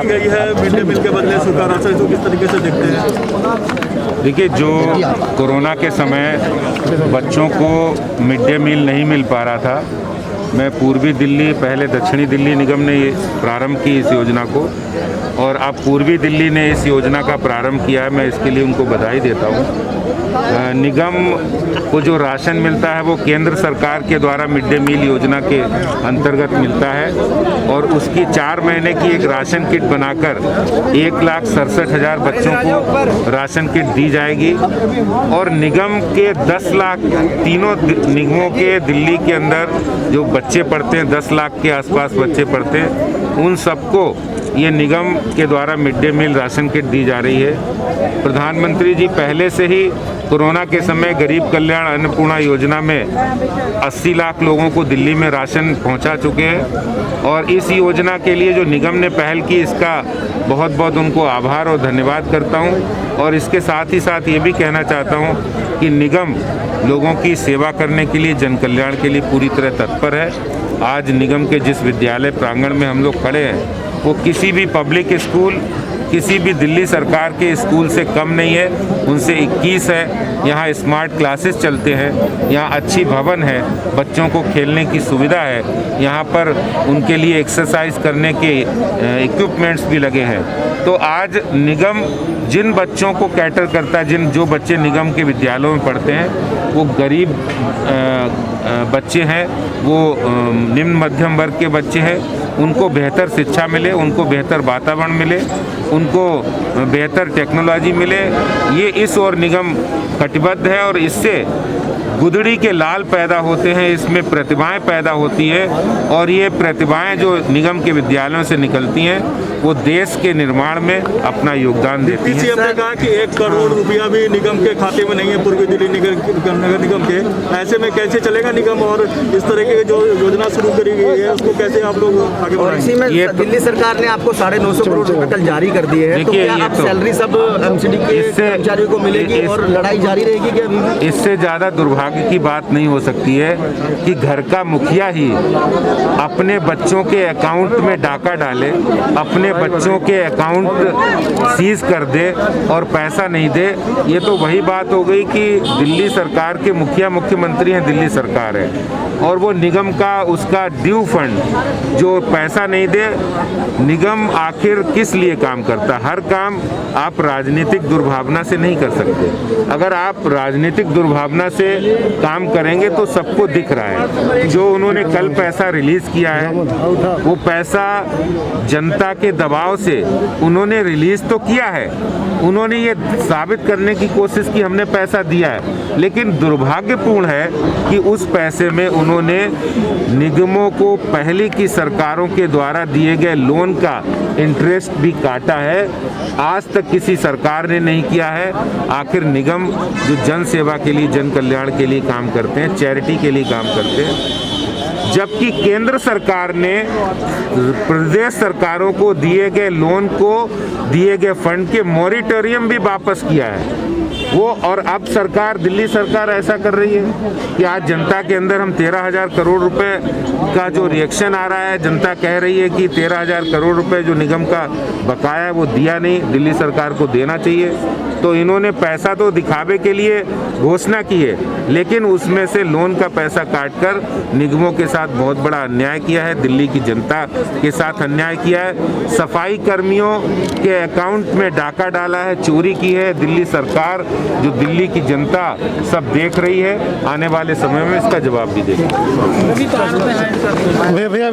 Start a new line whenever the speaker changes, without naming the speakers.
गई है mid day मील के बदले सूखा राशन, इसको किस तरीके से देखते हैं?
देखिए, जो कोरोना के समय बच्चों को मिड डे मील नहीं मिल पा रहा था, मैं पूर्वी दिल्ली, पहले दक्षिणी दिल्ली निगम ने ये प्रारंभ की इस योजना को, और अब पूर्वी दिल्ली ने इस योजना का प्रारंभ किया है। मैं इसके लिए उनको बधाई देता हूँ। निगम को जो राशन मिलता है वो केंद्र सरकार के द्वारा मिड डे मील योजना के अंतर्गत मिलता है, और उसकी 4 महीने की एक राशन किट बनाकर 1,67,000 बच्चों को राशन किट दी जाएगी। और निगम के 10 लाख, तीनों निगमों के दिल्ली के अंदर जो बच्चे पढ़ते हैं, 10 लाख के आसपास बच्चे पढ़ते हैं, उन सबको ये निगम के द्वारा mid day meal ration kit दी जा रही है। प्रधानमंत्री जी पहले से ही कोरोना के समय गरीब कल्याण अन्नपूर्णा योजना में 80 लाख लोगों को दिल्ली में राशन पहुंचा चुके हैं, और इस योजना के लिए जो निगम ने पहल की, इसका बहुत बहुत उनको आभार और धन्यवाद करता हूं। और इसके साथ ही साथ ये भी कहना चाहता हूं कि निगम लोगों की सेवा करने के लिए, जन कल्याण के लिए पूरी तरह तत्पर है। आज निगम के जिस विद्यालय प्रांगण में हम लोग खड़े हैं, वो किसी भी पब्लिक स्कूल, किसी भी दिल्ली सरकार के स्कूल से कम नहीं है, उनसे 21 है। यहाँ स्मार्ट क्लासेस चलते हैं, यहाँ अच्छी भवन है, बच्चों को खेलने की सुविधा है, यहाँ पर उनके लिए एक्सरसाइज करने के इक्विपमेंट्स भी लगे हैं। तो आज निगम जिन बच्चों को कैटर करता है, जो बच्चे निगम के विद्यालयों में पढ़ते हैं, वो गरीब बच्चे हैं, वो निम्न मध्यम वर्ग के बच्चे हैं, उनको बेहतर शिक्षा मिले, उनको बेहतर वातावरण मिले, उनको बेहतर टेक्नोलॉजी मिले, ये इस ओर निगम कटिबद्ध है। और इससे गुदड़ी के लाल पैदा होते हैं, इसमें प्रतिभाएं पैदा होती है, और ये प्रतिभाएं जो निगम के विद्यालयों से निकलती हैं, वो देश के निर्माण में अपना योगदान देती हैं।
हमने कहा कि 1 करोड़ रुपया भी निगम के खाते में नहीं है, पूर्वी दिल्ली नगर निगम के। ऐसे में कैसे चलेगा निगम, और इस तरह की जो योजना शुरू करी गई है उसको कैसे आप लोग आगे बढ़ाएंगे?
ये दिल्ली सरकार ने आपको 950 करोड़ रुपए कल जारी कर दिए हैं, तो क्या आप सैलरी सब एमसीडी के कर्मचारियों को मिलेगी और लड़ाई जारी रहेगी क्या अभी?
इससे ज़्यादा दुर्भाग्य की बात नहीं हो सकती है कि घर का मुखिया ही अपने बच्चों के अकाउंट में डाका डाले, अपने बच्चों के अकाउंट सीज कर दे और पैसा नहीं दे। ये तो वही बात हो गई कि दिल्ली सरकार के मुखिया मुख्यमंत्री हैं, दिल्ली सरकार है, और वो निगम का उसका ड्यू फंड जो पैसा नहीं दे। निगम आखिर किस लिए काम करता? हर काम आप राजनीतिक दुर्भावना से नहीं कर सकते। अगर आप राजनीतिक दुर्भावना से काम करेंगे तो सबको दिख रहा है। जो उन्होंने कल पैसा रिलीज किया है, वो पैसा जनता के दबाव से उन्होंने रिलीज तो किया है, उन्होंने ये साबित करने की कोशिश की हमने पैसा दिया है, लेकिन दुर्भाग्यपूर्ण है कि उस पैसे में उन्होंने निगमों को पहले की सरकारों के द्वारा दिए गए लोन का इंटरेस्ट भी काटा है। आज तक किसी सरकार ने नहीं किया है। आखिर निगम जो जन सेवा के लिए, जन कल्याण के लिए काम करते हैं, चैरिटी के लिए काम करते हैं, जबकि केंद्र सरकार ने प्रदेश सरकारों को दिए गए लोन को, दिए गए फंड के मॉरिटोरियम भी वापस किया है वो। और अब सरकार, दिल्ली सरकार ऐसा कर रही है कि आज जनता के अंदर हम 13,000 करोड़ रुपए का जो रिएक्शन आ रहा है, जनता कह रही है कि 13,000 करोड़ रुपए जो निगम का बकाया है वो दिया नहीं, दिल्ली सरकार को देना चाहिए। तो इन्होंने पैसा तो दिखावे के लिए घोषणा की है, लेकिन उसमें से लोन का पैसा काटकर निगमों के साथ बहुत बड़ा अन्याय किया है, दिल्ली की जनता के साथ अन्याय किया है। सफाई कर्मियों के अकाउंट में डाका डाला है, चोरी की है दिल्ली सरकार, जो दिल्ली की जनता सब देख रही है। आने वाले समय में इसका जवाब भी देगी।
भैया